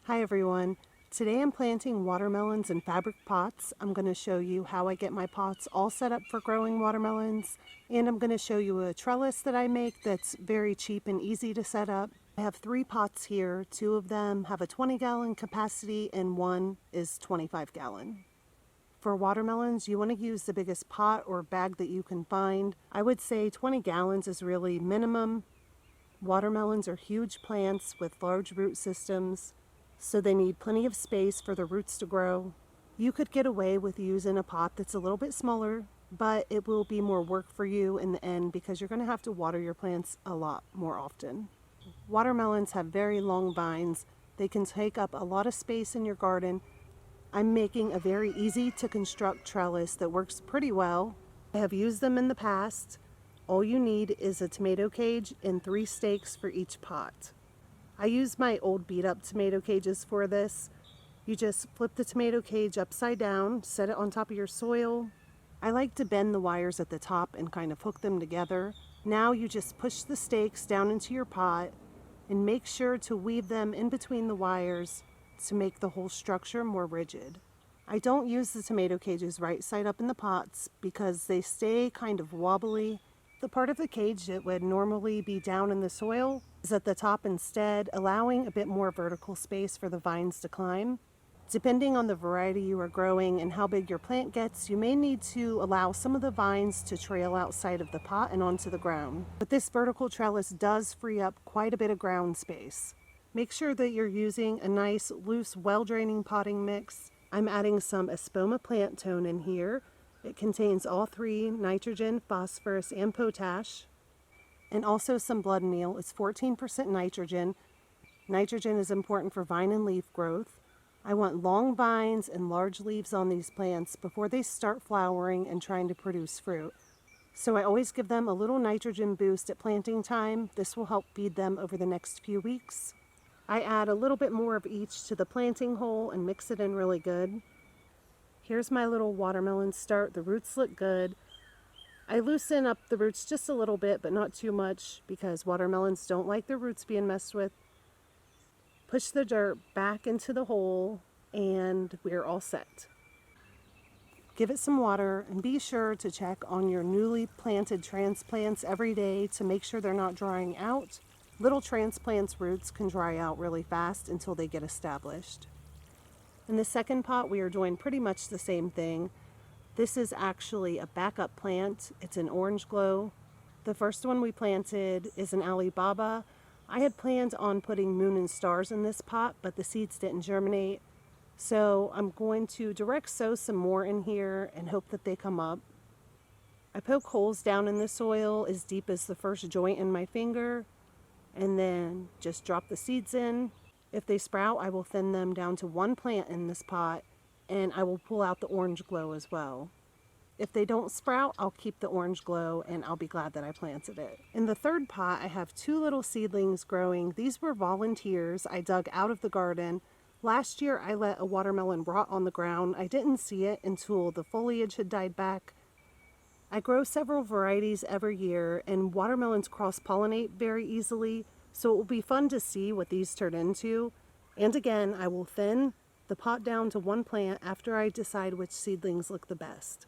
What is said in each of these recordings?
Hi everyone. Today I'm planting watermelons in fabric pots. I'm going to show you how I get my pots all set up for growing watermelons, and I'm going to show you a trellis that I make that's very cheap and easy to set up. I have 3 pots here. 2 of them have a 20-gallon capacity and 1 is 25-gallon. For watermelons, you want to use the biggest pot or bag that you can find. I would say 20 gallons is really minimum. Watermelons are huge plants with large root systems, so they need plenty of space for the roots to grow. You could get away with using a pot that's a little bit smaller, but it will be more work for you in the end because you're going to have to water your plants a lot more often. Watermelons have very long vines. They can take up a lot of space in your garden. I'm making a very easy to construct trellis that works pretty well. I have used them in the past. All you need is a tomato cage and 3 stakes for each pot. I use my old beat up tomato cages for this. You just flip the tomato cage upside down, set it on top of your soil. I like to bend the wires at the top and kind of hook them together. Now you just push the stakes down into your pot and make sure to weave them in between the wires to make the whole structure more rigid. I don't use the tomato cages right side up in the pots because they stay kind of wobbly. The part of the cage that would normally be down in the soil is at the top instead, allowing a bit more vertical space for the vines to climb. Depending on the variety you are growing and how big your plant gets, you may need to allow some of the vines to trail outside of the pot and onto the ground. But this vertical trellis does free up quite a bit of ground space. Make sure that you're using a nice, loose, well-draining potting mix. I'm adding some Espoma plant tone in here. It contains all 3, nitrogen, phosphorus, and potash, and also some blood meal. It's 14% nitrogen. Nitrogen is important for vine and leaf growth. I want long vines and large leaves on these plants before they start flowering and trying to produce fruit. So I always give them a little nitrogen boost at planting time. This will help feed them over the next few weeks. I add a little bit more of each to the planting hole and mix it in really good. Here's my little watermelon start. The roots look good. I loosen up the roots just a little bit, but not too much because watermelons don't like their roots being messed with. Push the dirt back into the hole and we're all set. Give it some water and be sure to check on your newly planted transplants every day to make sure they're not drying out. Little transplants' roots can dry out really fast until they get established. In the second pot, we are doing pretty much the same thing. This is actually a backup plant. It's an orange glow. The first one we planted is an Alibaba. I had planned on putting moon and stars in this pot, but the seeds didn't germinate. So I'm going to direct sow some more in here and hope that they come up. I poke holes down in the soil as deep as the first joint in my finger, and then just drop the seeds in. If they sprout, I will thin them down to 1 plant in this pot, and I will pull out the orange glow as well. If they don't sprout, I'll keep the orange glow, and I'll be glad that I planted it. In the third pot, I have 2 little seedlings growing. These were volunteers I dug out of the garden. Last year, I let a watermelon rot on the ground. I didn't see it until the foliage had died back. I grow several varieties every year, and watermelons cross-pollinate very easily. So it will be fun to see what these turn into. And again, I will thin the pot down to 1 plant after I decide which seedlings look the best.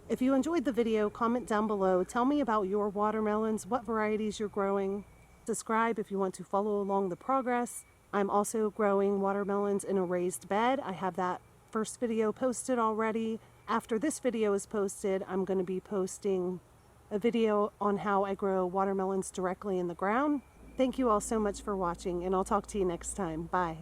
If you enjoyed the video, comment down below. Tell me about your watermelons, what varieties you're growing. Subscribe if you want to follow along the progress. I'm also growing watermelons in a raised bed. I have that first video posted already. After this video is posted, I'm going to be posting a video on how I grow watermelons directly in the ground. Thank you all so much for watching, and I'll talk to you next time. Bye.